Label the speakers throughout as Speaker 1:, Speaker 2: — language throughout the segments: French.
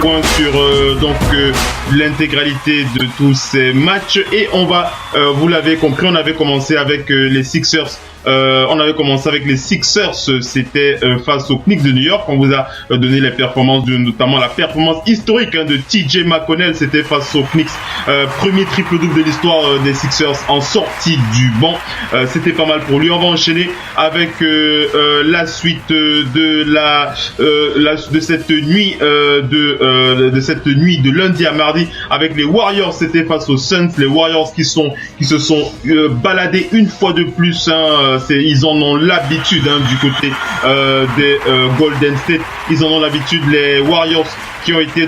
Speaker 1: point sur l'intégralité de tous ces matchs. Et on va, vous l'avez compris, on avait commencé avec les Sixers. C'était face aux Knicks de New York. On vous a donné les performances, notamment la performance historique de TJ McConnell. C'était face aux Knicks. Premier triple-double de l'histoire des Sixers en sortie du banc. C'était pas mal pour lui. On va enchaîner avec la suite de cette nuit de lundi à mardi avec les Warriors. C'était face aux Suns. Les Warriors qui se sont baladés une fois de plus. Ils en ont l'habitude du côté des Golden State. Ils en ont l'habitude, les Warriors qui ont été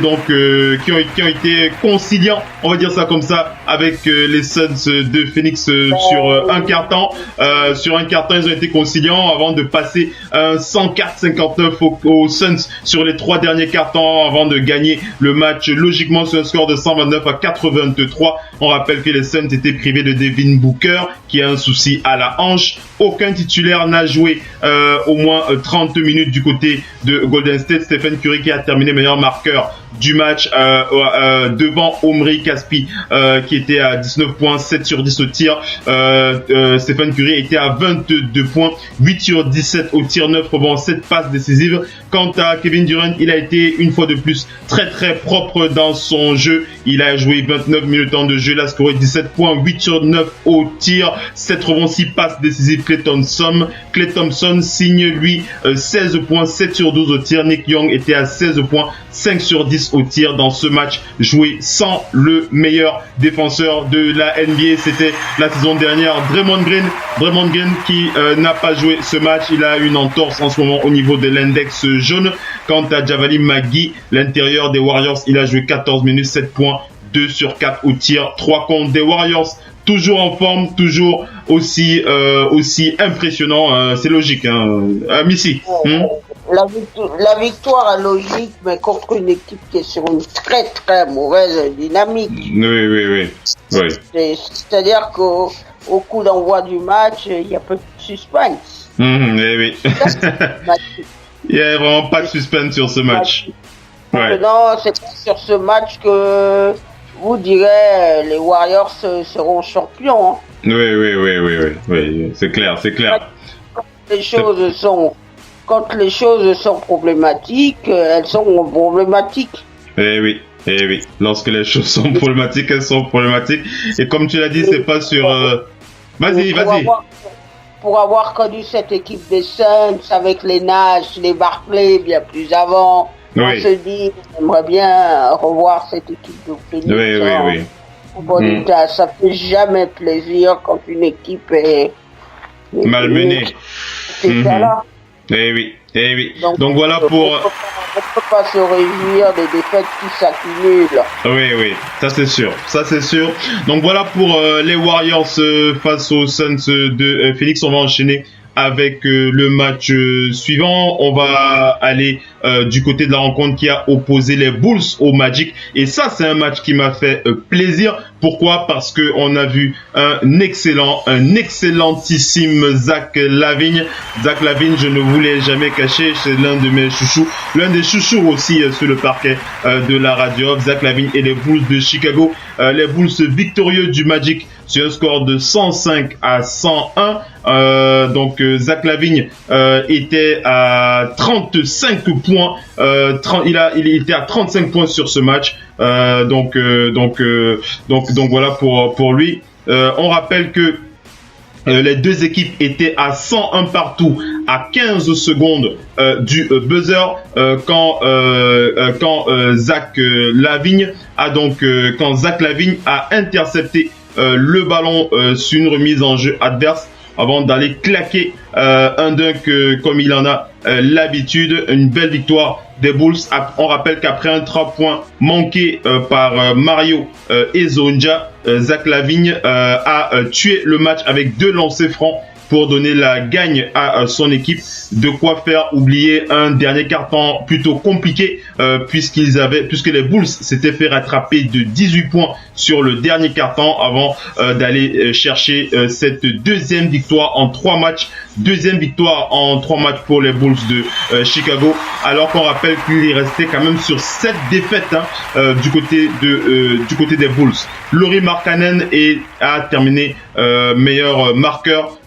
Speaker 1: conciliants, on va dire ça comme ça, avec les Suns de Phoenix sur un quart-temps. Sur un quart-temps, ils ont été conciliants avant de passer 104-59 aux Suns sur les 3 derniers quart-temps avant de gagner le match logiquement sur un score de 129-83. On rappelle que les Suns étaient privés de Devin Booker qui a un souci à la hanche. Aucun titulaire n'a joué au moins 30 minutes du côté de Golden State. Stephen Curry qui a terminé meilleur marqueur du match devant Omri Caspi qui était à 19 points, 7 sur 10 au tir. Stephen Curry était à 22 points, 8 sur 17 au tir, 9 rebonds, 7 passes décisives. Quant à Kevin Durant, il a été une fois de plus très très propre dans son jeu. Il a joué 29 minutes de jeu, il a scoré 17 points, 8 sur 9 au tir, 7 rebonds, 6 passes décisives. Klay Thompson signe lui 16 points, 7 sur 12 au tir. Nick Young était à 16 points, 5 sur 10 au tir dans ce match joué sans le meilleur défenseur de la NBA. C'était la saison dernière, Draymond Green qui n'a pas joué ce match. Il a une entorse en ce moment au niveau de l'index jaune. Quant à Javale McGee, l'intérieur des Warriors, il a joué 14 minutes, 7 points, 2 sur 4 au tir, 3 contre des Warriors. Toujours en forme, toujours aussi impressionnant. C'est logique, Missy.
Speaker 2: La victoire est logique, mais contre une équipe qui est sur une très très mauvaise dynamique.
Speaker 1: Oui.
Speaker 2: C'est-à-dire qu'au coup d'envoi du match, il y a peu de suspense.
Speaker 1: Oui. Il n'y a vraiment pas de suspense sur ce match.
Speaker 2: Maintenant, c'est sur ce match que vous direz les Warriors seront champions.
Speaker 1: Oui, c'est clair.
Speaker 2: Quand les choses sont problématiques, elles sont problématiques.
Speaker 1: Eh oui. Lorsque les choses sont problématiques, elles sont problématiques. Et comme tu l'as dit, c'est pas sur... Vas-y.
Speaker 2: Pour avoir connu cette équipe des Suns avec les Nash, les Barclay bien plus avant, on se dit, on aimerait bien revoir cette équipe de Phoenix.
Speaker 1: Oui.
Speaker 2: Ça fait jamais plaisir quand une équipe est
Speaker 1: malmenée.
Speaker 2: C'est ça là.
Speaker 1: Eh oui. Donc voilà pour...
Speaker 2: On ne peut pas se réjouir des défaites qui s'accumulent.
Speaker 1: Oui, ça c'est sûr. Donc voilà pour les Warriors face aux Suns de Phoenix. On va enchaîner avec le match suivant. On va aller du côté de la rencontre qui a opposé les Bulls au Magic. Et ça, c'est un match qui m'a fait plaisir. Pourquoi? Parce que on a vu un excellentissime Zach LaVine. Zach LaVine, je ne vous l'ai jamais caché, c'est l'un de mes chouchous. L'un des chouchous aussi sur le parquet de la radio. Zach LaVine et les Bulls de Chicago. Les Bulls victorieux du Magic sur un score de 105-101. Donc Zach LaVine était à 35 points. Il était à 35 points sur ce match. Donc voilà pour lui. On rappelle que les deux équipes étaient à 101 partout à 15 secondes du buzzer quand Zach LaVine a intercepté le ballon sur une remise en jeu adverse avant d'aller claquer un dunk comme il en a l'habitude. Une belle victoire des Bulls. On rappelle qu'après un 3 points manqué par Mario Ezonja, Zach LaVine a tué le match avec 2 lancers francs pour donner la gagne à son équipe. De quoi faire oublier un dernier quart-temps plutôt compliqué puisque les Bulls s'étaient fait rattraper de 18 points sur le dernier quart-temps avant d'aller chercher cette deuxième victoire en 3 matchs deuxième victoire en 3 matchs pour les Bulls de Chicago, alors qu'on rappelle qu'il est resté quand même sur 7 défaites du côté des Bulls. Lauri Markkanen a terminé meilleur marqueur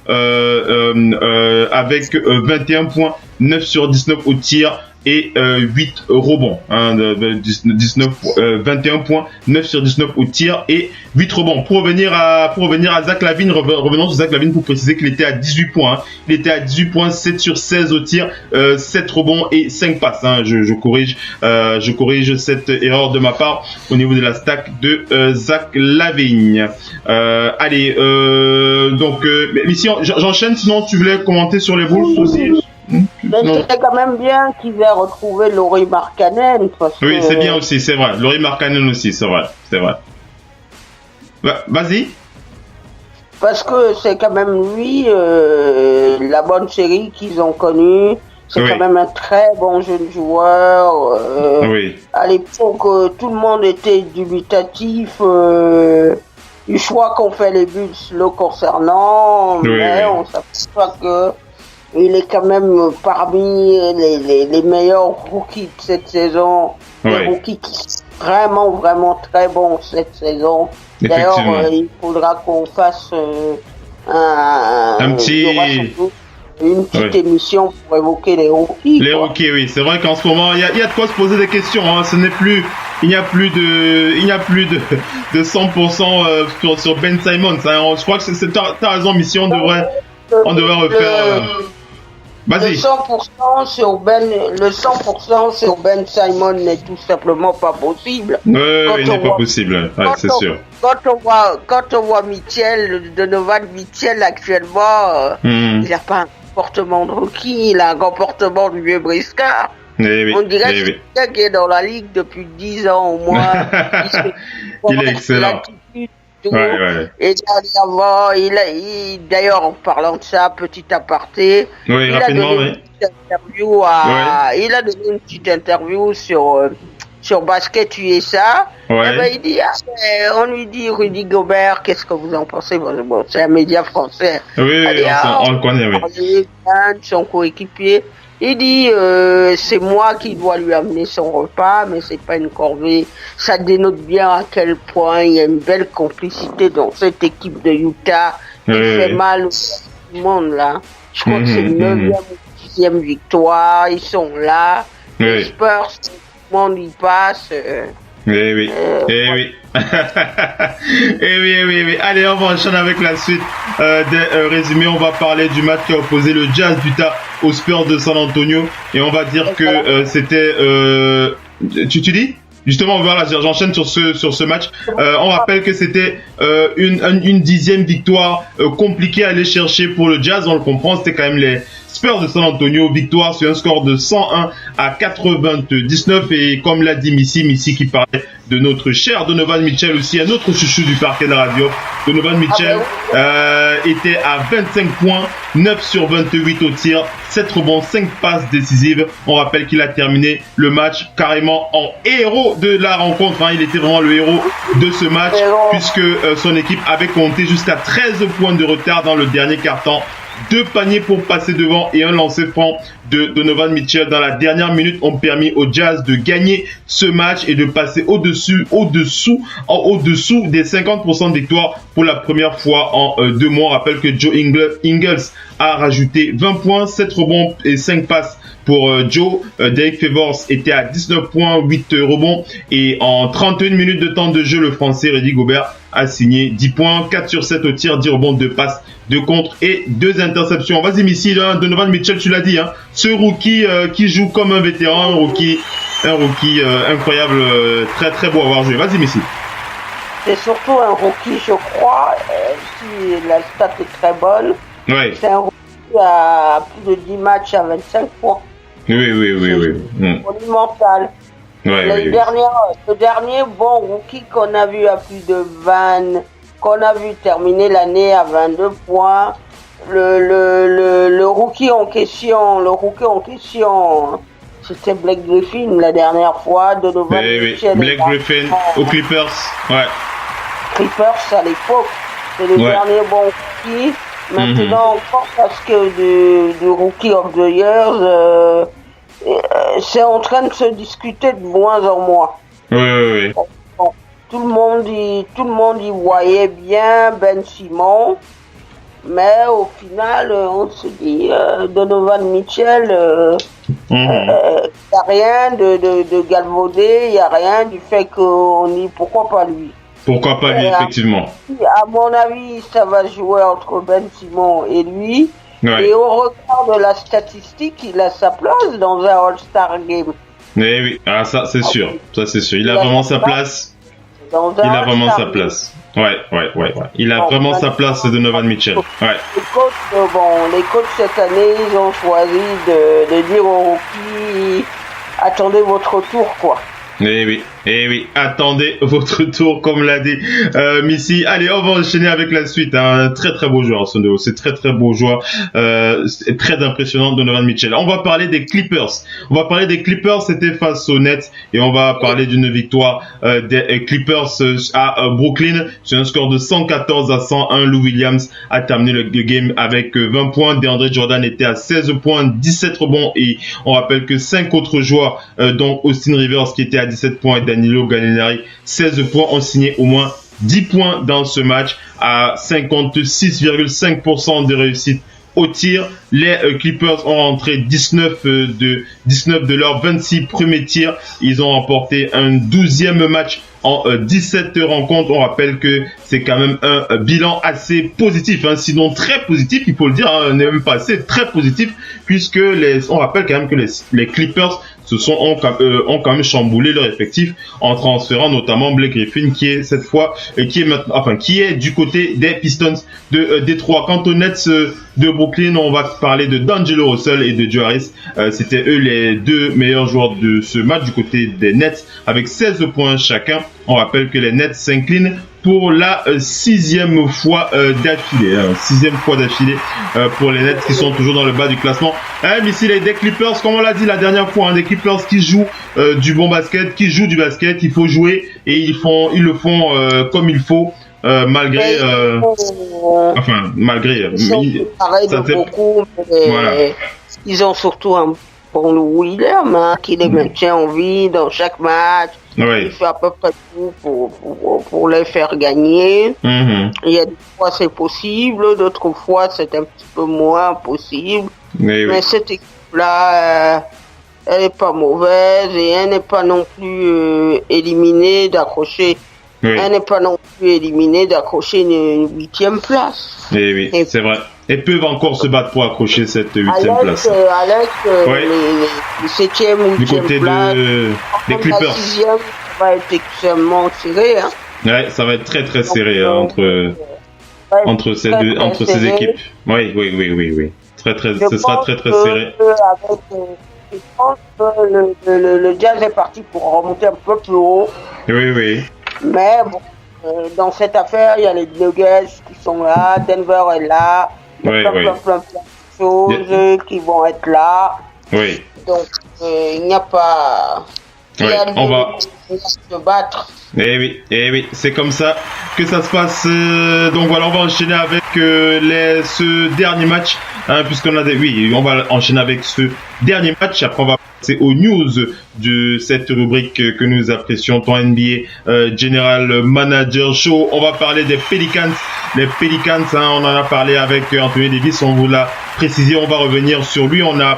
Speaker 1: avec 21 points, 9 sur 19 au tir et 8 rebonds, 21 points, 9 sur 19 au tir et 8 rebonds. Pour revenir à Zach LaVine, revenons sur Zach LaVine pour préciser qu'il était à 18 points. Il était à 18 points, 7 sur 16 au tir, 7 rebonds et 5 passes. Je corrige cette erreur de ma part au niveau de la stack de Zach LaVine. Allez, donc ici j'enchaîne, sinon tu voulais commenter sur les Bulls aussi?
Speaker 2: C'est quand même bien qu'il ait retrouvé Lauri Markkanen.
Speaker 1: Oui, c'est bien aussi, c'est vrai. Lauri Markkanen aussi, c'est vrai. Vas-y.
Speaker 2: Parce que c'est quand même lui, la bonne série qu'ils ont connue. C'est quand même un très bon jeune joueur. À l'époque, tout le monde était dubitatif du choix qu'ont fait les Bulls le concernant. Mais on s'aperçoit que il est quand même parmi les meilleurs rookies de cette saison. Les rookies qui sont vraiment très bons cette saison. D'ailleurs, il faudra qu'on fasse une petite émission pour évoquer les rookies.
Speaker 1: Les rookies, oui. C'est vrai qu'en ce moment, il y a de quoi se poser des questions. Il n'y a plus de 100% sur Ben Simmons. Je crois que t'as raison, Mission. On devrait refaire. Vas-y.
Speaker 2: Le 100% sur Ben Simmons n'est tout simplement pas possible.
Speaker 1: Il n'est pas possible, c'est sûr.
Speaker 2: Quand on voit Donovan Mitchell actuellement, il n'a pas un comportement de rookie, il a un comportement de vieux briscard. On dirait que c'est quelqu'un qui est dans la ligue depuis 10 ans au moins.
Speaker 1: Il est excellent.
Speaker 2: Et dernièrement, d'ailleurs, en parlant de ça, petit aparté, il a donné une petite interview sur Basket USA. Et ben, il dit, on lui dit, Rudy Gobert, qu'est-ce que vous en pensez? Bon, c'est un média français.
Speaker 1: On le connaît,
Speaker 2: son coéquipier. Il dit, c'est moi qui dois lui amener son repas, mais c'est pas une corvée. Ça dénote bien à quel point il y a une belle complicité dans cette équipe de Utah. Il fait mal au monde, là. Je crois que c'est 9e ou 10e victoire. Ils sont là. Les Spurs, tout le monde y passe.
Speaker 1: Oui. Oui. Allez, on va enchaîner avec la suite des résumés. On va parler du match qui a opposé le Jazz d'Utah aux Spurs de San Antonio. Et on va dire que c'était... Tu dis? Justement, voilà, j'enchaîne sur ce match. On rappelle que c'était une 10e victoire compliquée à aller chercher pour le Jazz. On le comprend, c'était quand même les Spurs de San Antonio. Victoire sur un score de 101-99. Et comme l'a dit Missy qui parlait de notre cher Donovan Mitchell aussi, un autre chouchou du parquet de la radio. Donovan Mitchell était à 25 points, 9 sur 28 au tir, 7 rebonds, 5 passes décisives. On rappelle qu'il a terminé le match carrément en héros de la rencontre. Il était vraiment le héros de ce match puisque son équipe avait compté jusqu'à 13 points de retard dans le dernier quart-temps. 2 paniers pour passer devant et un lancer franc de Donovan Mitchell dans la dernière minute ont permis au Jazz de gagner ce match et de passer au-dessous des 50% de victoire pour la première fois en 2 mois. On rappelle que Joe Ingles a rajouté 20 points, 7 rebonds et 5 passes pour Joe. Derek Favors était à 19 points, 8 rebonds et en 31 minutes de temps de jeu, le français Rudy Gobert a signé 10 points, 4 sur 7 au tir, 10 rebonds, 2 passes, 2 contres et 2 interceptions. Vas-y Missy, Donovan Mitchell, tu l'as dit, ce rookie qui joue comme un vétéran, un rookie incroyable, très très beau à avoir joué. Vas-y Missy.
Speaker 2: C'est surtout un rookie, je crois, si la stat est très bonne. C'est un rookie à plus de 10 matchs à 25 points.
Speaker 1: Oui.
Speaker 2: Monumental. Le dernier bon rookie qu'on a vu à plus de 20, qu'on a vu terminer l'année à 22 points, le rookie en question, c'était Blake Griffin la dernière fois, Donovan Mitchell.
Speaker 1: Blake Griffin aux Clippers,
Speaker 2: Clippers à l'époque, c'est le dernier bon rookie. Maintenant, encore parce que du Rookie of the Year, c'est en train de se discuter de moins en moins.
Speaker 1: Oui.
Speaker 2: Bon, tout le monde y voyait bien Ben Simmons, mais au final, on se dit Donovan Mitchell, il n'y a rien de galvaudé, il n'y a rien du fait qu'on dit pourquoi pas lui.
Speaker 1: Pourquoi pas lui, effectivement.
Speaker 2: À mon avis, ça va jouer entre Ben Simmons et lui. Ouais. Et au regard de la statistique, il a sa place dans un All-Star Game.
Speaker 1: Oui, ça c'est sûr. Ça c'est sûr. Il a vraiment sa place. Il a vraiment sa place. Ouais. Il a vraiment sa place, Donovan Mitchell. Ouais.
Speaker 2: Les coachs cette année, ils ont choisi de dire aux rookies, attendez votre tour, quoi.
Speaker 1: Eh oui, attendez votre tour, comme l'a dit Missy. Allez, on va enchaîner avec la suite. Un très très beau joueur, Sondo. C'est très beau joueur. C'est très impressionnant, Donovan Mitchell. On va parler des Clippers. C'était face aux Nets. Et on va parler d'une victoire des Clippers à Brooklyn. Sur un score de 114-101. Lou Williams a terminé le game avec 20 points. DeAndre Jordan était à 16 points, 17 rebonds. Et on rappelle que 5 autres joueurs, dont Austin Rivers qui était à 17 points et Danilo Gallinari 16 points, ont signé au moins 10 points dans ce match à 56,5% de réussite au tir. Les Clippers ont rentré 19 de leurs 26 premiers tirs. Ils ont remporté un 12e match en 17 rencontres. On rappelle que c'est quand même un bilan assez positif, sinon très positif, il faut le dire, n'est même pas assez, très positif, puisque on rappelle quand même que les Clippers ont quand même chamboulé leur effectif en transférant notamment Blake Griffin qui est du côté des Pistons de Détroit. Quant aux Nets de Brooklyn, on va parler de D'Angelo Russell et de Joe Harris. C'était eux les deux meilleurs joueurs de ce match du côté des Nets avec 16 points chacun. On rappelle que les Nets s'inclinent pour la sixième fois d'affilée. Pour les Nets qui sont toujours dans le bas du classement. Mais ici, les Clippers, comme on l'a dit la dernière fois, des Clippers qui jouent du bon basket, qui jouent du basket, il faut jouer et ils le font comme il faut. Malgré
Speaker 2: ils ont surtout un bon Lou Williams qui les maintient en vie dans chaque match. Il fait à peu près tout pour les faire gagner. Il y a des fois c'est possible, d'autres fois c'est un petit peu moins possible. Mais cette équipe-là, elle n'est pas mauvaise et elle n'est pas non plus éliminée d'accrocher. Elle n'est pas non plus éliminée d'accrocher une 8e place.
Speaker 1: Et c'est vrai. Elles peuvent encore se battre pour accrocher cette 8e place.
Speaker 2: Les 7e ou 8e place.
Speaker 1: Des Clippers. La
Speaker 2: 6e va être extrêmement serré.
Speaker 1: Ouais, ça va être très très serré entre ces équipes. Oui. Ce sera très très serré.
Speaker 2: Je pense que le Jazz est parti pour remonter un peu plus haut.
Speaker 1: Oui.
Speaker 2: Mais bon, dans cette affaire, il y a les Nuggets qui sont là, Denver est là, il y a plein de choses qui vont être là.
Speaker 1: Oui.
Speaker 2: Donc, il n'y a pas...
Speaker 1: on va
Speaker 2: se battre.
Speaker 1: Eh oui, c'est comme ça que ça se passe. Donc voilà, on va enchaîner avec ce dernier match, puisqu'on a on va enchaîner avec ce dernier match. Après, on va passer aux news de cette rubrique que nous apprécions, ton NBA General Manager Show. On va parler des Pelicans. Les Pelicans, on en a parlé avec Anthony Davis, on vous l'a précisé, on va revenir sur lui. On a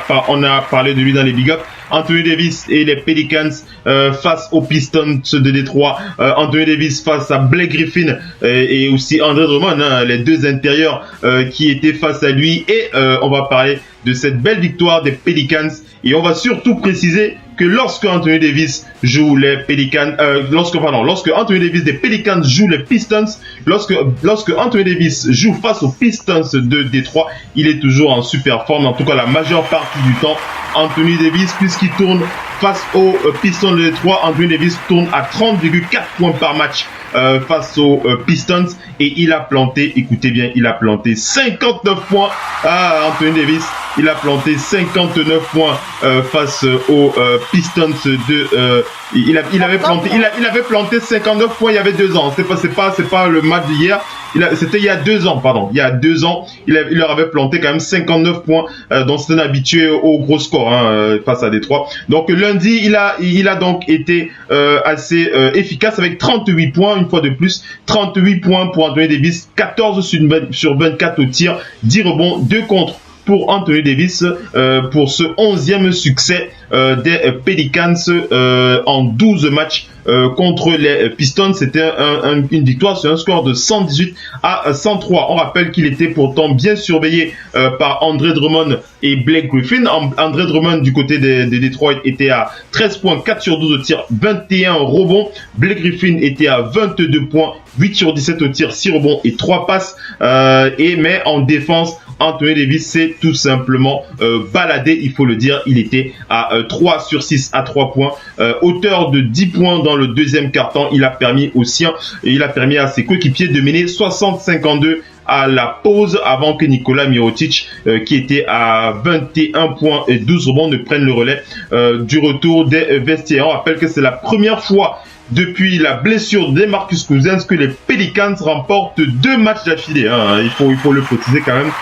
Speaker 1: parlé de lui dans les Big Up. Anthony Davis et les Pelicans face aux Pistons de Détroit. Anthony Davis face à Blake Griffin et aussi Andre Drummond, les deux intérieurs qui étaient face à lui. Et on va parler de cette belle victoire des Pelicans. Et on va surtout préciser que lorsque Anthony Davis joue les Pelicans, lorsque Anthony Davis des Pelicans joue les Pistons, lorsque Anthony Davis joue face aux Pistons de Détroit, il est toujours en super forme, en tout cas la majeure partie du temps. Anthony Davis, puisqu'il tourne face aux Pistons de Détroit, Anthony Davis tourne à 30,4 points par match face aux Pistons et il a planté, écoutez bien, il a planté 59 points à Anthony Davis. Il a planté 59 points face aux Pistons de. Il avait planté 59 points il y avait 2 ans. C'est pas le match d'hier. c'était il y a 2 ans, pardon. Il y a 2 ans, il leur avait planté quand même 59 points, dont c'était un habitué au gros score face à Détroit. Donc lundi, il a donc été assez efficace avec 38 points, une fois de plus. 38 points pour Anthony Davis, 14 sur 24 au tir, 10 rebonds, 2 contre pour Anthony Davis pour ce 11e succès des Pelicans en 12 matchs contre les Pistons. C'était une victoire sur un score de 118 à 103. On rappelle qu'il était pourtant bien surveillé par Andre Drummond et Blake Griffin. Andre Drummond du côté de Detroit était à 13 points, 4 sur 12 au tir, 21 rebonds. Blake Griffin était à 22 points, 8 sur 17 au tir, 6 rebonds et 3 passes. Mais en défense, Anthony Davis s'est tout simplement baladé, il faut le dire. Il était à 3 sur 6 à 3 points, auteur de 10 points dans le deuxième quart-temps. Il a permis à ses coéquipiers de mener 60-52 à la pause avant que Nikola Mirotic, qui était à 21 points et 12 rebonds, ne prenne le relais du retour des vestiaires. On rappelle que c'est la première fois depuis la blessure de Marcus Cousins que les Pelicans remportent 2 matchs d'affilée. Il faut le préciser quand même,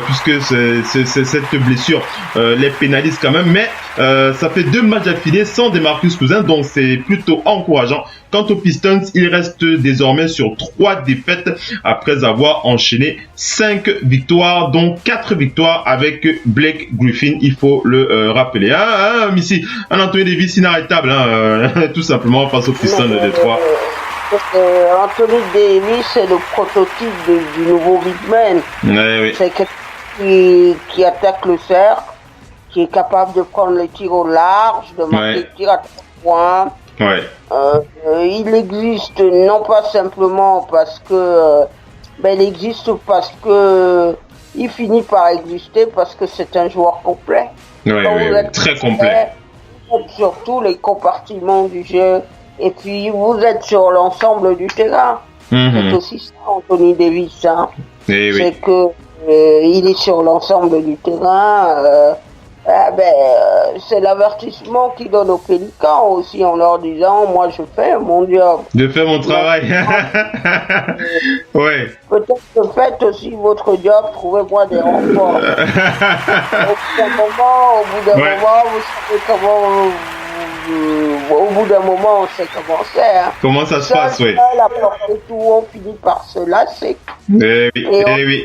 Speaker 1: puisque cette blessure les pénalise quand même. Mais ça fait 2 matchs d'affilée sans Marcus Cousins, donc c'est plutôt encourageant. Quant aux Pistons, ils restent désormais sur 3 défaites après avoir enchaîné 5 victoires, dont 4 victoires avec Blake Griffin, il faut le rappeler. Missy, un Anthony Davis inarrêtable, tout simplement face aux Pistons de Détroit.
Speaker 2: Anthony Davis, c'est le prototype du nouveau big man.
Speaker 1: Oui.
Speaker 2: C'est quelqu'un qui attaque le cercle, qui est capable de prendre les tirs au large, de marquer les tirs à 3 points.
Speaker 1: Ouais.
Speaker 2: Il existe non pas simplement parce que il existe parce que il finit par exister parce que c'est un joueur complet.
Speaker 1: Oui, très complet.
Speaker 2: Vous êtes sur tous les compartiments du jeu et puis vous êtes sur l'ensemble du terrain. C'est aussi ça, Anthony Davis. C'est que il est sur l'ensemble du terrain. C'est l'avertissement qu'il donne aux Pélicans aussi en leur disant moi je fais mon job.
Speaker 1: Je fais mon travail. Ouais.
Speaker 2: Peut-être que faites aussi votre job, trouvez-moi des renforts. Au bout d'un moment, vous savez comment. Au bout d'un moment, on sait comment c'est.
Speaker 1: Comment ça se passe, oui.
Speaker 2: La porte et tout, on finit par se lasser.
Speaker 1: Oui.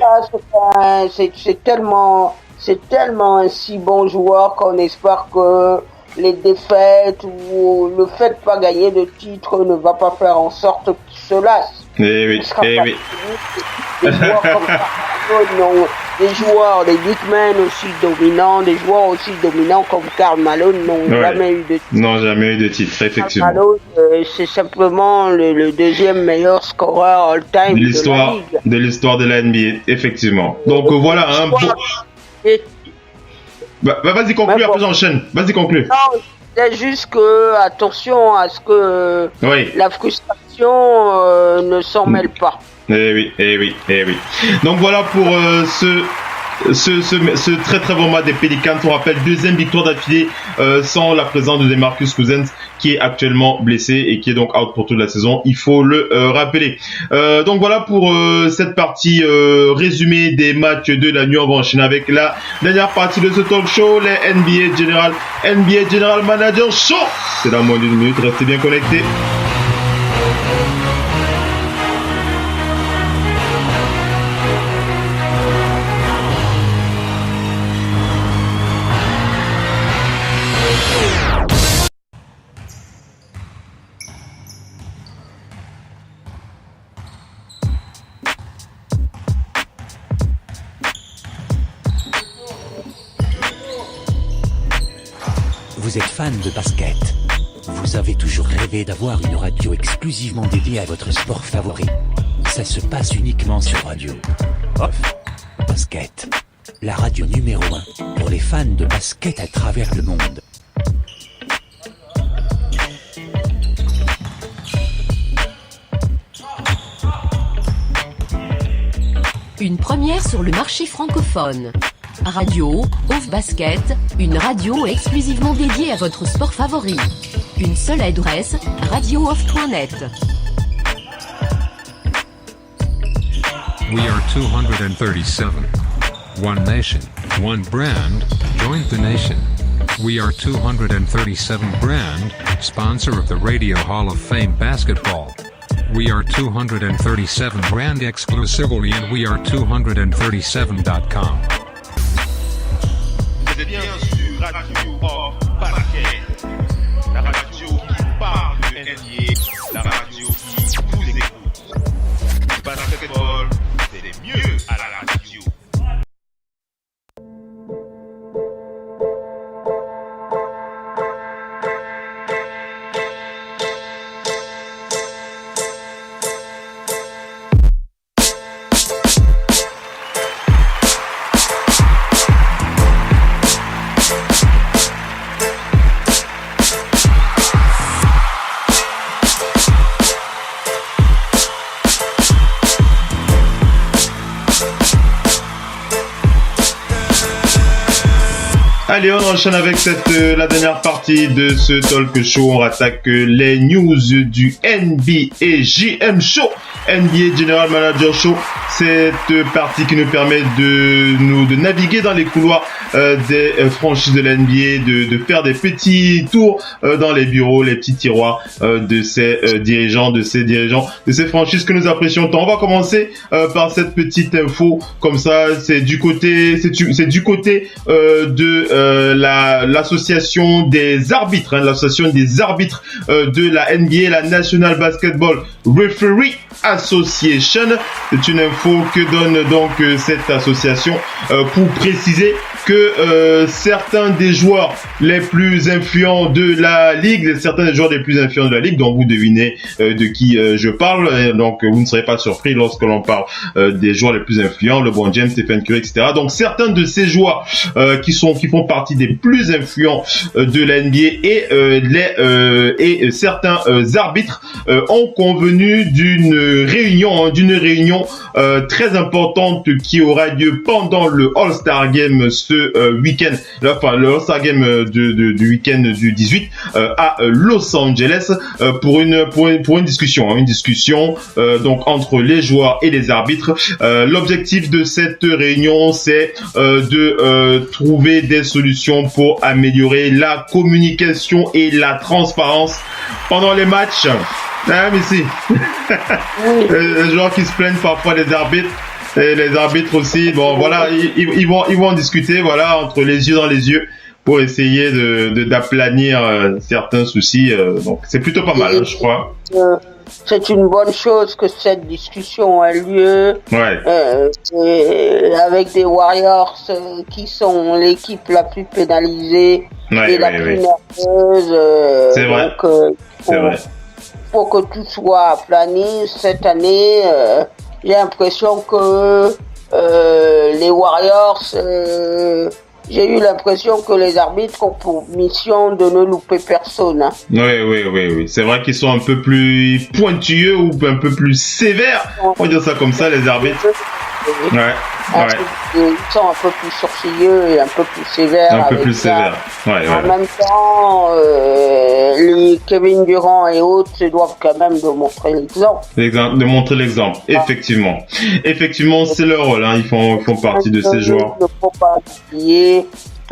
Speaker 2: C'est tellement un si bon joueur qu'on espère que les défaites ou le fait de pas gagner de titre ne va pas faire en sorte qu'il se lasse.
Speaker 1: Oui.
Speaker 2: Des joueurs comme Carl des joueurs, des big men aussi dominants, des joueurs aussi dominants comme Karl Malone n'ont jamais eu de titre.
Speaker 1: Non, jamais eu de titre, effectivement.
Speaker 2: Karl Malone, c'est simplement le deuxième meilleur scoreur all-time
Speaker 1: de l'histoire de la NBA, effectivement. Donc voilà, vas-y, conclue, après j'enchaîne. Vas-y, conclue.
Speaker 2: Non, c'est juste que, attention à ce que la frustration ne s'en mêle pas.
Speaker 1: Eh oui. Donc voilà pour ce très très bon match des Pelicans. On rappelle, 2e victoire d'affilée sans la présence de Marcus Cousins, qui est actuellement blessé et qui est donc out pour toute la saison. Il faut le rappeler. Donc voilà pour cette partie résumé des matchs de la nuit. On va enchaîner avec la dernière partie de ce talk show, les NBA General Manager Show. C'est dans moins d'une minute, restez bien connectés.
Speaker 3: Vous êtes fan de basket. Vous avez toujours rêvé d'avoir une radio exclusivement dédiée à votre sport favori. Ça se passe uniquement sur Radio Off Basket. La radio numéro 1 pour les fans de basket à travers le monde.
Speaker 4: Une première sur le marché francophone. Radio Off Basket, une radio exclusivement dédiée à votre sport favori. Une seule adresse, radiooff.net.
Speaker 5: We are 237. One nation, one brand, join the nation. We are 237 brand, sponsor of the Radio Hall of Fame basketball. We are 237 brand exclusively and we are 237.com.
Speaker 1: C'est bien sûr Radio Off Basket, la radio qui parle de NBA, la radio qui vous écoute. Basketball, c'est mieux à la radio. Allez, on enchaîne avec la dernière partie de ce talk show. On attaque les news du NBA GM Show, NBA General Manager Show. Cette partie qui nous permet de naviguer dans les couloirs des franchises de la NBA, de faire des petits tours dans les bureaux, les petits tiroirs de ces dirigeants, de ces franchises que nous apprécions tant. On va commencer par cette petite info. Comme ça, c'est du côté de l'association des arbitres, l'association des arbitres de la NBA, la National Basketball Referee Association. C'est une info que donne donc cette association pour préciser que certains des joueurs les plus influents de la ligue, dont vous devinez de qui je parle, donc vous ne serez pas surpris lorsque l'on parle des joueurs les plus influents, LeBron James, Stephen Curry, etc. Donc certains de ces joueurs qui font partie des plus influents de la NBA et certains arbitres ont convenu d'une réunion très importante qui aura lieu pendant le All-Star Game ce week-end, enfin le All-Star Game du week-end du 18 à Los Angeles pour une discussion, donc entre les joueurs et les arbitres. L'objectif de cette réunion, c'est de trouver des solutions pour améliorer la communication et la transparence pendant les matchs. Ah mais si. Les joueurs qui se plaignent parfois des arbitres. Et les arbitres aussi, bon voilà, ils vont en discuter, voilà, entre les yeux dans les yeux, pour essayer d'aplanir certains soucis. Donc c'est plutôt pas mal, je crois.
Speaker 2: C'est une bonne chose que cette discussion a lieu. Avec des Warriors qui sont l'équipe la plus pénalisée et la plus nerveuse.
Speaker 1: C'est vrai.
Speaker 2: Donc, c'est vrai. Pour que tout soit aplani cette année. J'ai l'impression que les Warriors, j'ai eu l'impression que les arbitres ont pour mission de ne louper personne. Hein.
Speaker 1: Oui. C'est vrai qu'ils sont un peu plus pointilleux ou un peu plus sévères. On va dire ça comme ça, les arbitres.
Speaker 2: Ils sont un peu plus sourcilleux et un peu plus sévères. En même temps, les Kevin Durant et autres se doivent quand même de montrer l'exemple.
Speaker 1: De montrer l'exemple, effectivement. Effectivement, c'est leur rôle. Hein. Ils font partie de ces joueurs.
Speaker 2: Il ne faut pas oublier,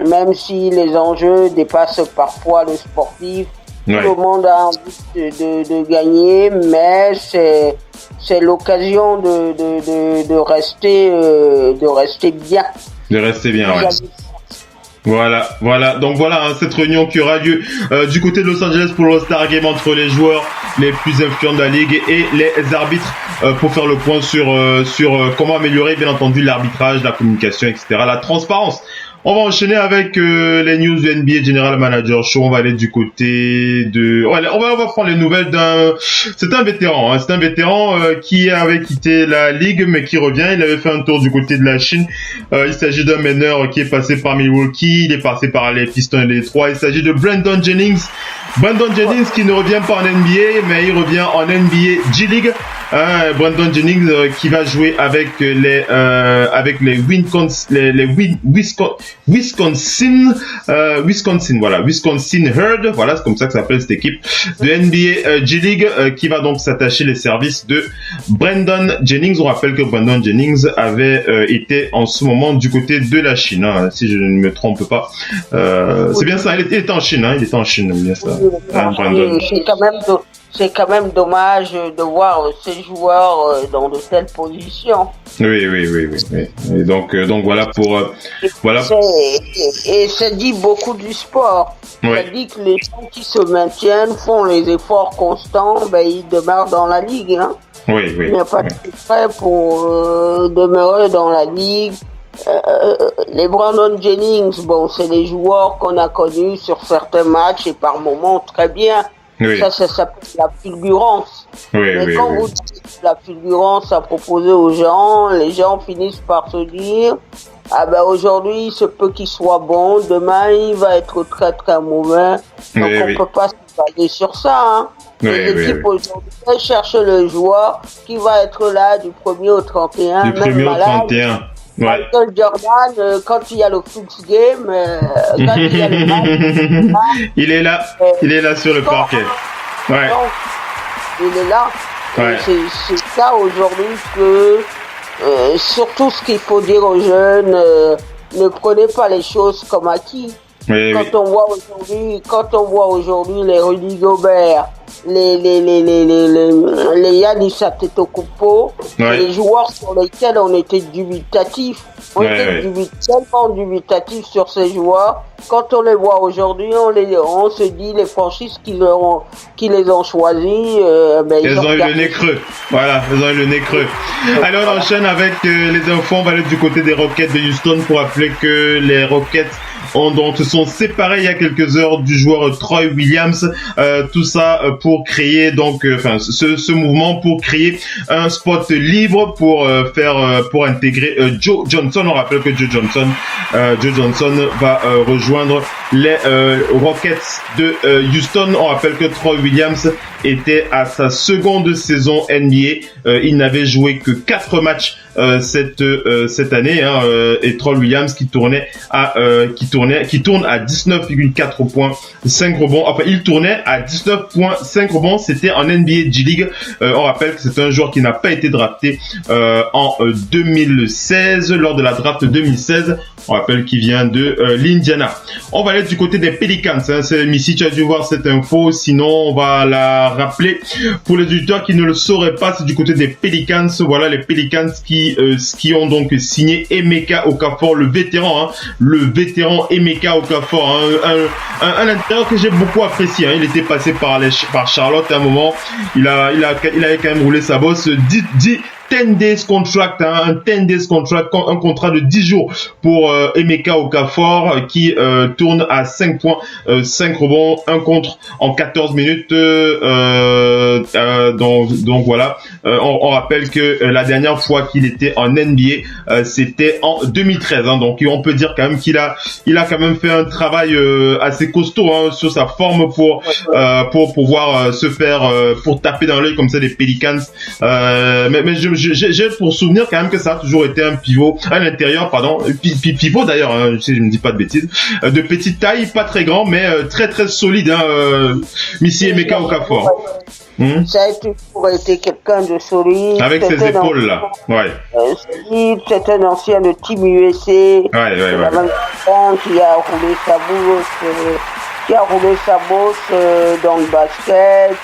Speaker 2: même si les enjeux dépassent parfois le sportif. Tout le monde a envie de gagner, mais c'est l'occasion de rester bien.
Speaker 1: De rester bien, Voilà. Donc voilà, cette réunion qui aura lieu du côté de Los Angeles pour l'All-Star Game entre les joueurs les plus influents de la ligue et les arbitres pour faire le point sur comment améliorer, bien entendu, l'arbitrage, la communication, etc., la transparence. On va enchaîner avec les news du NBA General Manager Show. On va aller du côté de... on va prendre les nouvelles d'un... C'est un vétéran. C'est un vétéran qui avait quitté la ligue, mais qui revient. Il avait fait un tour du côté de la Chine. Il s'agit d'un meneur qui est passé par Milwaukee. Il est passé par les Pistons et les Détroit. Il s'agit de Brandon Jennings. Brandon Jennings qui ne revient pas en NBA, mais il revient en NBA G-League. Brandon Jennings qui va jouer avec les Wisconsin Herd, voilà, c'est comme ça que s'appelle cette équipe de NBA G League qui va donc s'attacher les services de Brandon Jennings. On rappelle que Brandon Jennings avait été en ce moment du côté de la Chine, hein, si je ne me trompe pas. C'est bien ça, il était en Chine, hein, bien ça. Brandon.
Speaker 2: C'est quand même dommage de voir ces joueurs dans de telles positions.
Speaker 1: Oui. Et donc voilà pour voilà.
Speaker 2: Et ça dit beaucoup du sport. Oui. Ça dit que les gens qui se maintiennent, font les efforts constants, ils demeurent dans la ligue. Hein.
Speaker 1: Oui.
Speaker 2: Il n'y a pas de secret pour demeurer dans la ligue. Les Brandon Jennings, c'est des joueurs qu'on a connus sur certains matchs et par moments très bien. Oui. Ça s'appelle la fulgurance. Mais quand vous dites la fulgurance à proposer aux gens, les gens finissent par se dire aujourd'hui il se peut qu'il soit bon, demain il va être très très mauvais. Donc on peut pas se baser sur ça. Hein. Les équipes aujourd'hui cherchent le joueur qui va être là du 1er au 31.
Speaker 1: Du 1er au 31.
Speaker 2: Michael Jordan, quand il y a le Fox Game, quand il y a le match,
Speaker 1: il est là sur le parquet.
Speaker 2: Donc, il est là. C'est ça aujourd'hui que, surtout ce qu'il faut dire aux jeunes, ne prenez pas les choses comme acquis. Quand on voit aujourd'hui les Rudy Gobert, les Giannis Antetokounmpo, les joueurs sur lesquels on était dubitatif. On était tellement dubitatif sur ces joueurs. Quand on les voit aujourd'hui, on se dit les franchises qui les ont choisis,
Speaker 1: ils ont eu le nez creux. Voilà, ils ont eu le nez creux. Allez, on enchaîne avec les infos. On va aller du côté des Rockets de Houston pour rappeler que les Rockets se sont séparés il y a quelques heures du joueur Troy Williams. Tout ça pour créer ce mouvement pour créer un spot libre pour intégrer Joe Johnson. On rappelle que Joe Johnson va rejoindre les Rockets de Houston. On rappelle que Troy Williams était à sa seconde saison NBA. Il n'avait joué que 4 matchs cette année, hein, et Troy Williams qui tourne à 19,4 points, 5 rebonds. Enfin, il tournait à 19,5 rebonds. C'était en NBA G League. On rappelle que c'est un joueur qui n'a pas été drafté en 2016, lors de la draft 2016. On rappelle qu'il vient de l'Indiana. On va aller du côté des Pelicans. Hein. Missy, tu as dû voir cette info. Sinon, on va la rappeler pour les auditeurs qui ne le sauraient pas. C'est du côté des Pelicans. Voilà, les Pelicans qui ont donc signé Emeka Okafor, le vétéran Emeka Okafor, un intérieur que j'ai beaucoup apprécié. Hein. Il était passé par Charlotte à un moment. Il avait quand même roulé sa bosse. 10 days contract, un 10 days contract, un contrat de 10 jours pour Emeka Okafor qui tourne à 5 points, 5 rebonds, 1 contre en 14 minutes. Donc voilà, on rappelle que la dernière fois qu'il était en NBA, c'était en 2013. Hein, donc on peut dire quand même qu'il a quand même fait un travail assez costaud hein, sur sa forme pour pouvoir se faire pour taper dans l'œil comme ça des Pelicans. Mais j'ai pour souvenir quand même que ça a toujours été un pivot à l'intérieur, pivot d'ailleurs, hein, si je me dis pas de bêtises, de petite taille, pas très grand, mais très très solide, hein, Missy Emeka Okafor.
Speaker 2: Ça a toujours été quelqu'un de solide.
Speaker 1: Avec ses épaules là,
Speaker 2: c'est un ancien de Team USA. Qui a roulé sa bosse dans le basket.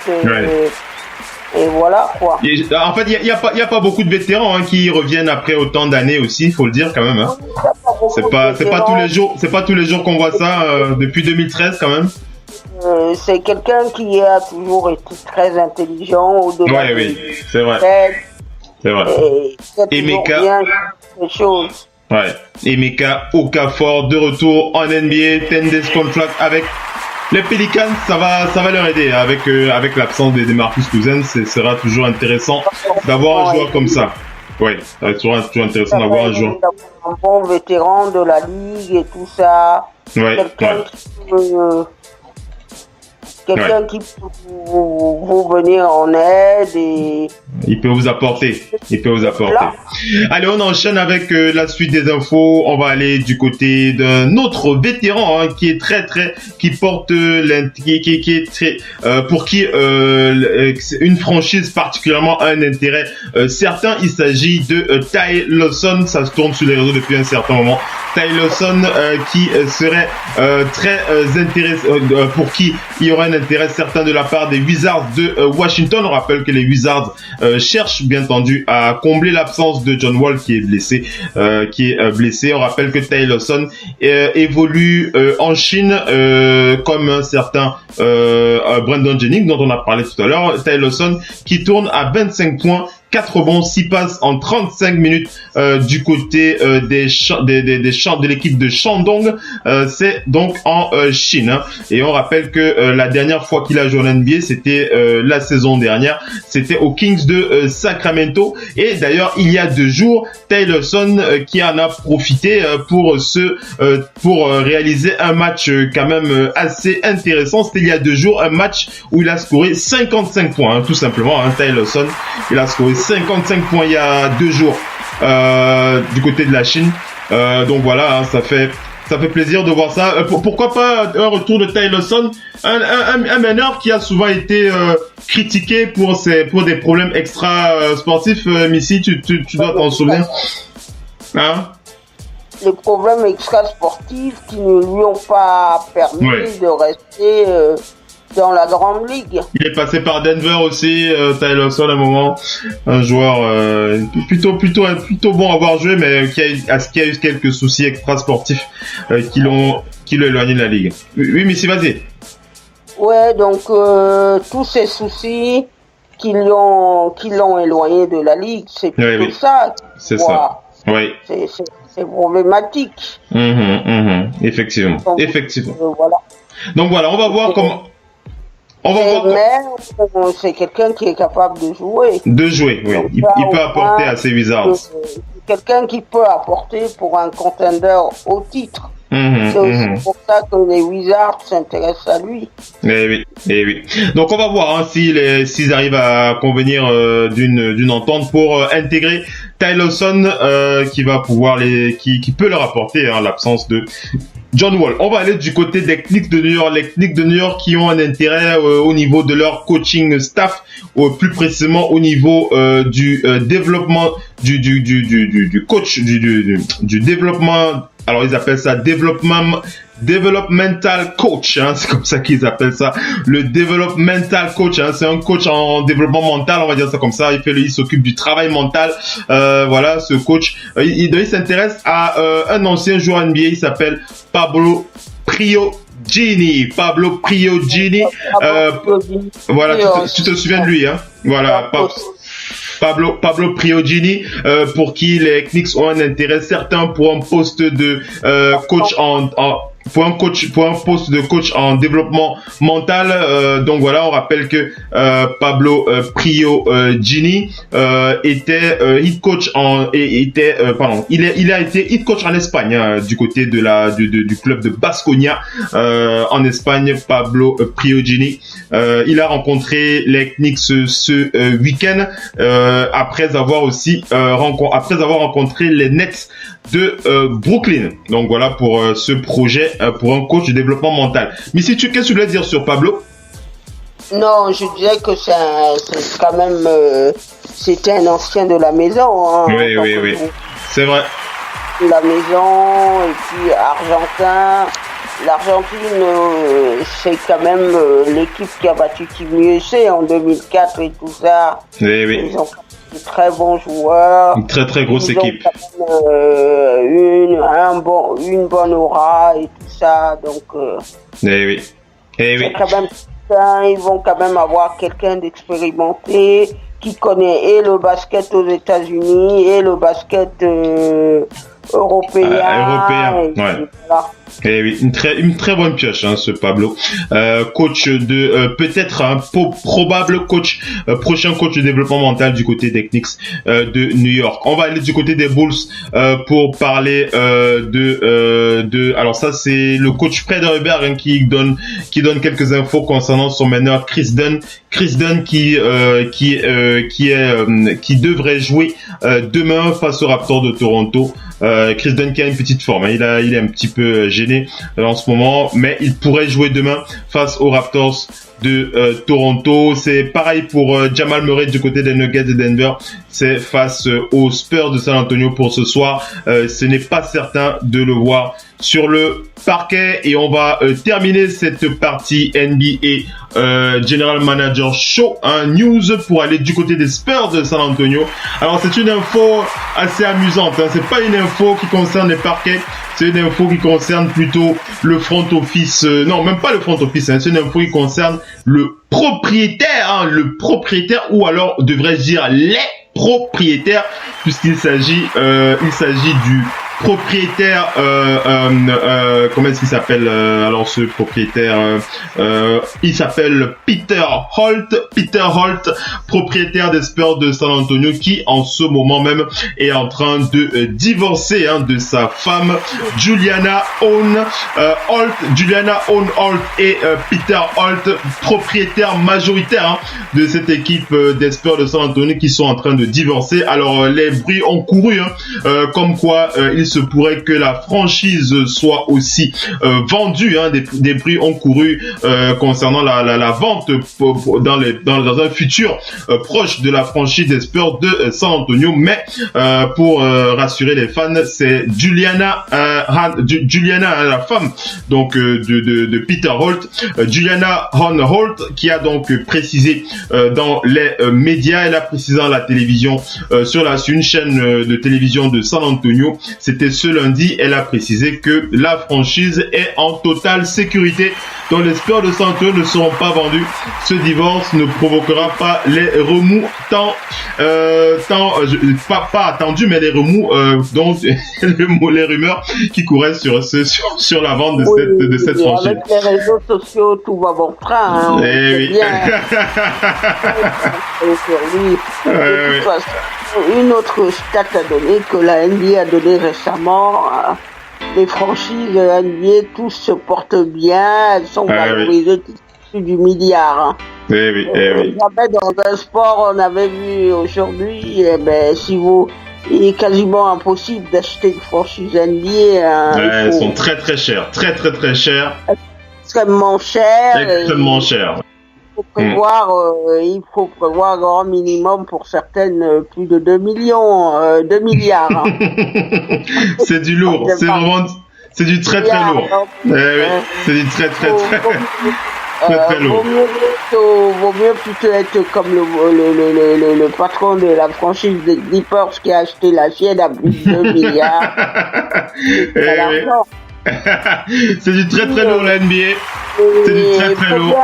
Speaker 2: Et voilà quoi.
Speaker 1: En fait, il y a pas beaucoup de vétérans hein, qui reviennent après autant d'années aussi, faut le dire quand même. Hein. C'est pas tous les jours qu'on voit ça depuis 2013 quand même.
Speaker 2: C'est quelqu'un qui a toujours été très intelligent au-delà.
Speaker 1: Oui, c'est vrai. C'est vrai. Emeka. Emeka Okafor de retour en NBA, 10 days contract avec les Pelicans. Ça va leur aider avec l'absence des Marcus Cousins. Ce sera toujours intéressant d'avoir un joueur comme ça. Oui, ça va être toujours intéressant d'avoir un joueur.
Speaker 2: Un bon vétéran de la ligue et tout ça. Quelqu'un qui peut vous venir en aide et
Speaker 1: Il peut vous apporter. Allez, on enchaîne avec la suite des infos. On va aller du côté d'un autre vétéran qui est qui porte pour qui une franchise particulièrement a un intérêt certain. Il s'agit de Ty Lawson. Ça se tourne sur les réseaux depuis un certain moment. Ty Lawson qui serait très intéressant, pour qui il y aura un intérêt certain de la part des Wizards de Washington. On rappelle que les Wizards cherchent bien entendu à combler l'absence de John Wall qui est blessé. On rappelle que Ty Lawson évolue en Chine comme un certain Brandon Jennings dont on a parlé tout à l'heure. Ty Lawson qui tourne à 25 points, 4 rebonds, 6 passes en 35 minutes du côté de l'équipe de Shandong. C'est donc en Chine. Et on rappelle que la dernière fois qu'il a joué en NBA, c'était la saison dernière. C'était aux Kings de Sacramento. Et d'ailleurs, il y a 2 jours, Ty Lawson qui en a profité pour réaliser un match quand même assez intéressant. C'était il y a 2 jours, un match où il a scoré 55 points, tout simplement. Ty Lawson, il a scoré 55 points il y a 2 jours du côté de la Chine. Donc voilà, ça fait plaisir de voir ça. Pourquoi pas un retour de Ty Lawson, un meneur qui a souvent été critiqué pour des problèmes extra sportifs. Missy, tu dois t'en souvenir. Hein?
Speaker 2: Les problèmes extra sportifs qui ne lui ont pas permis de rester dans la grande ligue.
Speaker 1: Il est passé par Denver aussi, Ty Lawson à un moment, un joueur plutôt bon à avoir joué, mais qui a eu quelques soucis extra-sportifs qui l'ont éloigné de la ligue. Oui, mais si, vas-y.
Speaker 2: Ouais, donc tous ces soucis qui l'ont éloigné de la ligue, c'est plutôt ça.
Speaker 1: C'est ça. Oui.
Speaker 2: C'est problématique.
Speaker 1: Effectivement.
Speaker 2: Donc,
Speaker 1: Effectivement.
Speaker 2: Voilà.
Speaker 1: Donc voilà, on va voir comment.
Speaker 2: Mais c'est quelqu'un qui est capable de jouer.
Speaker 1: Oui. Donc, il peut apporter à ses Wizards.
Speaker 2: Quelqu'un qui peut apporter pour un contender au titre. C'est aussi pour ça que les Wizards s'intéressent à lui.
Speaker 1: Eh oui. Donc on va voir s'ils arrivent à convenir d'une entente pour intégrer Ty Lawson qui va pouvoir qui peut leur apporter l'absence de John Wall. On va aller du côté des Knicks de New York. Les Knicks de New York qui ont un intérêt au niveau de leur coaching staff, plus précisément au niveau du développement du coach, du développement. Alors ils appellent ça developmental coach, c'est comme ça qu'ils appellent ça, le developmental coach. C'est un coach en développement mental, on va dire ça comme ça. Il s'occupe du travail mental. Voilà, ce coach, il s'intéresse à un ancien joueur NBA. Il s'appelle Pablo Priogini. Voilà, tu te souviens de lui, Voilà. Pablo Priogini, pour qui les Knicks ont un intérêt certain pour un poste de coach pour un poste de coach en développement mental. Donc voilà, on rappelle que Pablo Priogini était head coach il a été head coach en Espagne, du côté du club de Baskonia en Espagne. Pablo Priogini, il a rencontré les Knicks ce week-end après avoir rencontré les Nets de Brooklyn. Donc voilà pour ce projet pour un coach de développement mental. Mais qu'est-ce que tu voulais dire sur Pablo?
Speaker 2: Non, je disais que c'est quand même c'était un ancien de la maison.
Speaker 1: Oui. C'est vrai.
Speaker 2: La maison, et puis argentin. L'Argentine, c'est quand même l'équipe qui a battu Team USA en 2004 et tout ça.
Speaker 1: Oui.
Speaker 2: Ils ont de très bons joueurs.
Speaker 1: Une très grosse équipe.
Speaker 2: Une bonne aura et tout ça. Donc,
Speaker 1: oui.
Speaker 2: Quand même, ils vont quand même avoir quelqu'un d'expérimenté qui connaît et le basket aux États-Unis et le basket européen.
Speaker 1: Ouais. Et oui, une très bonne pioche, ce Pablo. Coach de peut-être un probable coach, prochain coach de développement mental du côté des Knicks de New York. On va aller du côté des Bulls pour parler de. Alors ça c'est le coach Fred Hoiberg qui donne quelques infos concernant son meneur Chris Dunn. Chris Dunn qui devrait jouer demain face aux Raptors de Toronto. Chris Dunn qui a une petite forme, il est un petit peu gêné en ce moment, mais il pourrait jouer demain face aux Raptors de Toronto. C'est pareil pour Jamal Murray du côté des Nuggets de Denver. C'est face aux Spurs de San Antonio pour ce soir. Ce n'est pas certain de le voir sur le parquet. Et on va terminer cette partie NBA General Manager Show, news pour aller du côté des Spurs de San Antonio. Alors c'est une info assez amusante, c'est pas une info qui concerne les parquets, c'est une info qui concerne plutôt le front office, non même pas le front office, c'est une info qui concerne le propriétaire, ou alors devrais-je dire les propriétaires, puisqu'il s'agit du propriétaire, comment est-ce qu'il s'appelle alors ce propriétaire, il s'appelle Peter Holt, propriétaire des Spurs de San Antonio, qui en ce moment même est en train de divorcer de sa femme Juliana Holt et Peter Holt, propriétaire majoritaire de cette équipe des Spurs de San Antonio, qui sont en train de divorcer. Alors les bruits ont couru comme quoi il se pourrait que la franchise soit aussi vendue, des bruits ont couru concernant la vente dans un futur proche de la franchise des Spurs de San Antonio, mais pour rassurer les fans, c'est Juliana, la femme donc de Peter Holt, Juliana Holt, qui a donc précisé dans les médias, elle a précisé à la télévision sur une chaîne de télévision de San Antonio. C'était ce lundi, elle a précisé que la franchise est en totale sécurité, dont les Spurs de San Antonio ne seront pas vendus. Ce divorce ne provoquera pas les remous pas attendus, mais les remous dont les rumeurs qui couraient sur la vente de cette franchise.
Speaker 2: Avec les réseaux sociaux, tout va bon train.
Speaker 1: Oui.
Speaker 2: Une autre stat à donner que la NBA a donné récemment, les franchises NBA, tous se portent bien, elles sont valorisées plus du milliard.
Speaker 1: Oui.
Speaker 2: Jamais dans un sport, on avait vu aujourd'hui, il est quasiment impossible d'acheter une franchise NBA.
Speaker 1: Elles sont très très chères, très chères.
Speaker 2: Extrêmement chères.
Speaker 1: Extrêmement chères.
Speaker 2: Il faut prévoir grand minimum pour certaines plus de 2 milliards.
Speaker 1: C'est du lourd, c'est du très lourd. C'est du très lourd.
Speaker 2: Vaut mieux plutôt être comme le patron de la franchise des Clippers qui a acheté la sienne à plus de 2 milliards.
Speaker 1: C'est du très lourd la NBA. C'est du très lourd.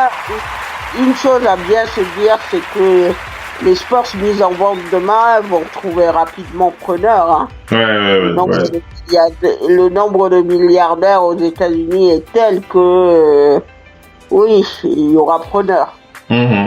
Speaker 2: Une chose à bien se dire, c'est que les sports mis en vente demain vont trouver rapidement preneur. Le nombre de milliardaires aux États-Unis est tel que oui, il y aura preneur.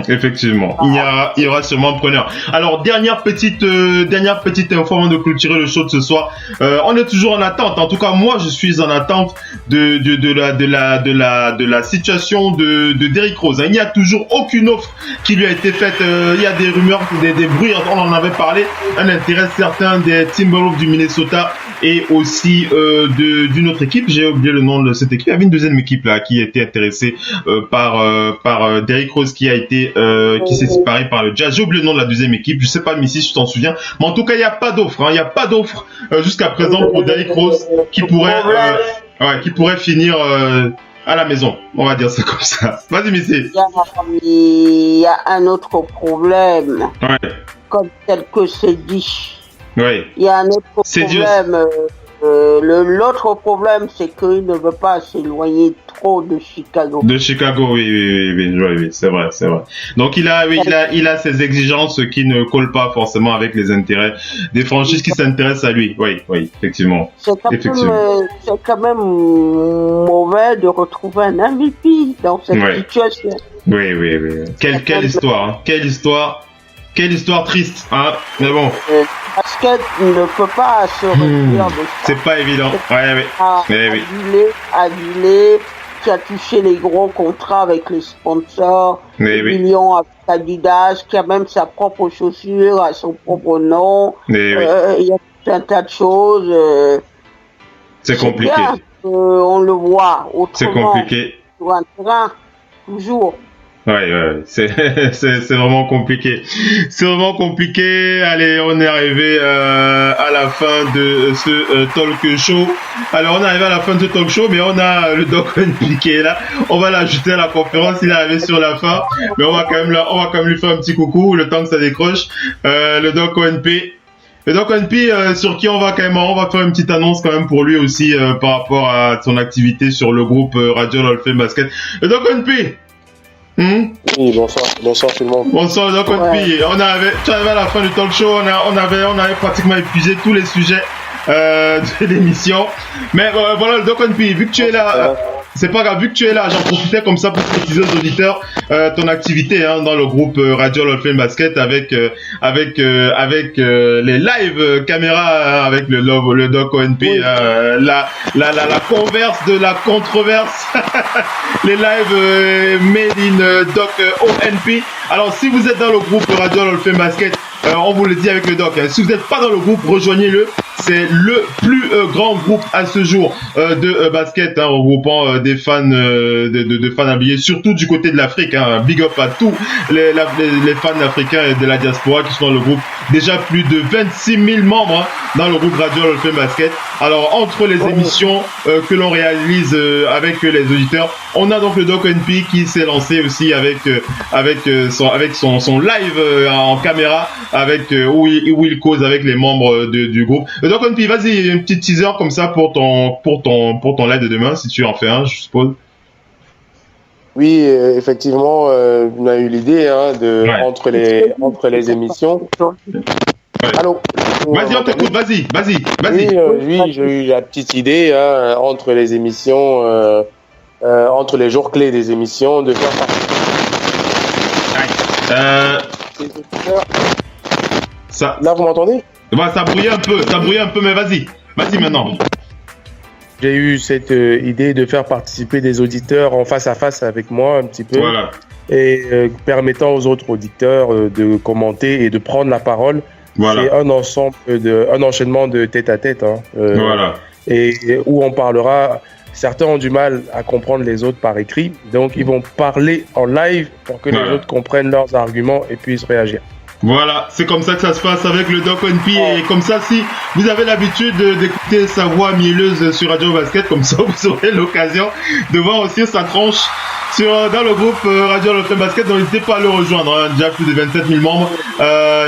Speaker 1: Effectivement, il y aura sûrement un preneur. Alors dernière petite info avant de clôturer le show de ce soir. On est toujours en attente. En tout cas, moi, je suis en attente de la situation de Derrick Rose. Il n'y a toujours aucune offre qui lui a été faite. Il y a des rumeurs, des bruits. On en avait parlé. Un intérêt certain des Timberwolves du Minnesota et aussi d'une autre équipe. J'ai oublié le nom de cette équipe. Il y avait une deuxième équipe là qui était intéressée par Derrick Rose qui s'est séparé par le Jazz. J'ai oublié le nom de la deuxième équipe. Je sais pas, Missy, si tu t'en souviens. Mais en tout cas, il n'y a pas d'offre. Il n'y a pas d'offre jusqu'à présent pour Derrick Rose qui pourrait finir à la maison. On va dire ça comme ça. Vas-y, Missy.
Speaker 2: Il y a un autre problème. Comme tel que c'est dit. Il y a un autre problème. L'autre problème, c'est qu'il ne veut pas s'éloigner Astros de Chicago.
Speaker 1: De Chicago, oui, c'est vrai. Donc il a ses exigences qui ne collent pas forcément avec les intérêts des franchises qui s'intéressent à lui. Oui, effectivement.
Speaker 2: C'est quand même mauvais de retrouver un MVP dans cette situation.
Speaker 1: Oui. Quelle histoire, hein. Quelle histoire triste, hein. Mais bon.
Speaker 2: Le basket ne peut pas se réduire de ça.
Speaker 1: C'est pas évident.
Speaker 2: Adulé, qui a touché les gros contrats avec les sponsors, millions avec Adidas, qui a même sa propre chaussure à son propre nom. Il y a tout un tas de choses.
Speaker 1: C'est compliqué.
Speaker 2: Bien, on le voit autrement.
Speaker 1: C'est compliqué.
Speaker 2: Sur un terrain, toujours.
Speaker 1: Ouais, c'est vraiment compliqué. C'est vraiment compliqué. Allez, on est arrivé à la fin de ce talk show. Alors, on est arrivé à la fin de ce talk show, mais on a le Doc ONP qui est là. On va l'ajouter à la conférence. Il est arrivé sur la fin, mais on va quand même lui faire un petit coucou le temps que ça décroche. Le Doc ONP. Le Doc ONP, sur qui on va faire une petite annonce quand même pour lui aussi par rapport à son activité sur le groupe Radio Hall of Fame Basket. Le Doc ONP.
Speaker 6: Oui, bonsoir tout le monde.
Speaker 1: Bonsoir Doc ONP. Tu arrives à la fin du talk show, on avait pratiquement épuisé tous les sujets de l'émission. Mais voilà le Doc ONP, vu que tu es là, c'est pas grave, vu que tu es là, j'en profitais comme ça pour préciser aux auditeurs ton activité dans le groupe Radio Hall of Fame Basket avec les live caméras avec le Doc ONP, la converse de la controverse, les live made in Doc ONP. Alors si vous êtes dans le groupe Radio Hall of Fame Basket, on vous le dit avec le Doc, si vous n'êtes pas dans le groupe, rejoignez-le. C'est le plus grand groupe à ce jour de basket, regroupant des fans de fans habillés, surtout du côté de l'Afrique. Big up à tous les fans africains et de la diaspora qui sont dans le groupe. Déjà plus de 26 000 membres dans le groupe Radio Hall of Fame Basket. Alors entre les émissions que l'on réalise avec les auditeurs, on a donc le Doc ONP qui s'est lancé aussi avec son live en caméra, où il cause avec les membres du groupe. Donc ONP, vas-y, une petite teaser comme ça pour ton live de demain, si tu en fais un, je suppose.
Speaker 6: Oui, effectivement, on a eu l'idée entre les émissions. Allô.
Speaker 1: Vas-y, on t'écoute, vas-y.
Speaker 6: Oui, j'ai eu la petite idée entre les émissions, entre les jours clés des émissions, de faire
Speaker 1: ça.
Speaker 6: Là, vous m'entendez?
Speaker 1: Ça brouillait un peu, mais vas-y maintenant.
Speaker 6: J'ai eu cette idée de faire participer des auditeurs en face à face avec moi un petit peu.
Speaker 1: Voilà.
Speaker 6: Et permettant aux autres auditeurs de commenter et de prendre la parole.
Speaker 1: Voilà.
Speaker 6: C'est un enchaînement de tête à tête.
Speaker 1: Voilà.
Speaker 6: Et où on parlera. Certains ont du mal à comprendre les autres par écrit, donc ils vont parler en live pour que les autres comprennent leurs arguments et puissent réagir.
Speaker 1: Voilà, c'est comme ça que ça se passe avec le Doc ONP. Et comme ça, si vous avez l'habitude d'écouter sa voix mielleuse sur Radio Basket, comme ça vous aurez l'occasion de voir aussi sa tranche dans le groupe Radio Hall of Fame Basket. Donc n'hésitez pas à le rejoindre, déjà plus de 27 000 membres.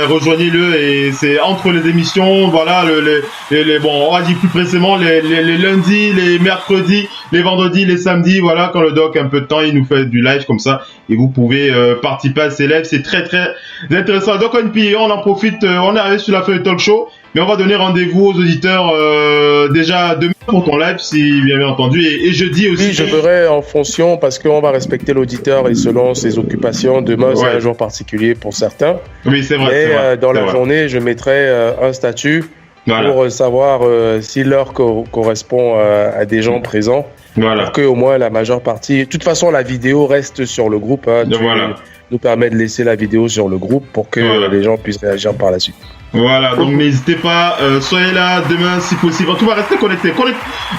Speaker 1: Rejoignez-le, et c'est entre les émissions, voilà, on va dire plus précisément les lundis, les mercredis, les vendredis, les samedis, voilà, quand le Doc a un peu de temps, il nous fait du live comme ça, et vous pouvez participer à ces lives. C'est très très intéressant. Doc ONP, on en profite, on est arrivé sur la fin du talk show, mais on va donner rendez-vous aux auditeurs déjà demain pour ton live, si bien entendu, et jeudi aussi.
Speaker 6: Oui, je ferai en fonction, parce qu'on va respecter l'auditeur et selon ses occupations. Demain, c'est un jour particulier pour certains.
Speaker 1: Oui, c'est vrai.
Speaker 6: Et dans la journée, je mettrai un statut pour savoir si l'heure correspond à des gens présents.
Speaker 1: Voilà.
Speaker 6: Pour que au moins la majeure partie. De toute façon, la vidéo reste sur le groupe. Nous permet de laisser la vidéo sur le groupe pour que les gens puissent réagir par la suite.
Speaker 1: Voilà, donc n'hésitez pas, soyez là demain si possible. En tout cas, restez connectés.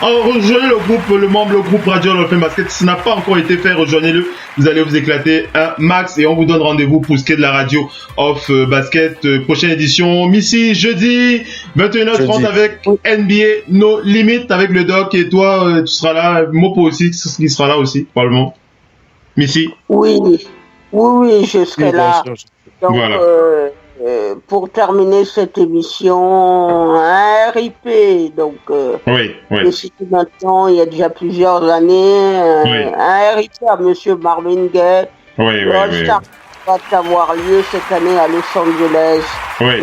Speaker 1: Rejoignez le groupe Radio Hall of Fame Basket. Si ça n'a pas encore été fait, rejoignez-le. Vous allez vous éclater un max, et on vous donne rendez-vous pour ce qui est de la radio off basket. Prochaine édition, Missy, jeudi 21h30 avec NBA No Limit avec le Doc, et toi tu seras là. Mopo aussi qui sera là aussi, probablement. Missy.
Speaker 2: Oui, je serai là. Donc,
Speaker 1: voilà.
Speaker 2: pour terminer cette émission, un RIP, donc,
Speaker 1: oui.
Speaker 2: Et c'était maintenant, il y a déjà plusieurs années, un RIP à Monsieur Marvin Gaye.
Speaker 1: Oui.
Speaker 2: Va avoir lieu cette année à Los Angeles.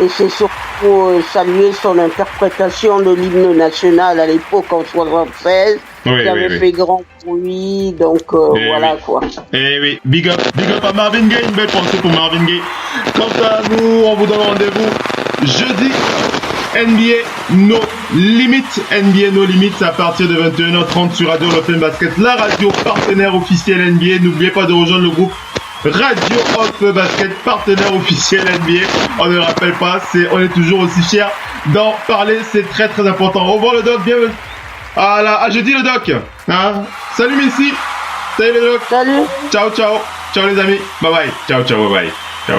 Speaker 2: Et c'est surtout saluer son interprétation de l'hymne national à l'époque en 76. Qui avait fait grand bruit, donc voilà quoi.
Speaker 1: Eh oui, big up à Marvin Gaye, une belle pensée pour Marvin Gaye. Quant à nous, on vous donne rendez-vous jeudi. NBA No Limits à partir de 21h30 sur Radio Hall of Fame Basket, la radio partenaire officielle NBA. N'oubliez pas de rejoindre le groupe Radio Hall of Fame Basket, partenaire officiel NBA. On ne le rappelle pas, on est toujours aussi fiers d'en parler, c'est très très important. Au revoir le doc, bienvenue. À jeudi le doc. Hein? Salut Messi. Salut le doc.
Speaker 2: Salut.
Speaker 1: Ciao les amis. Bye bye. Ciao bye bye. Ciao.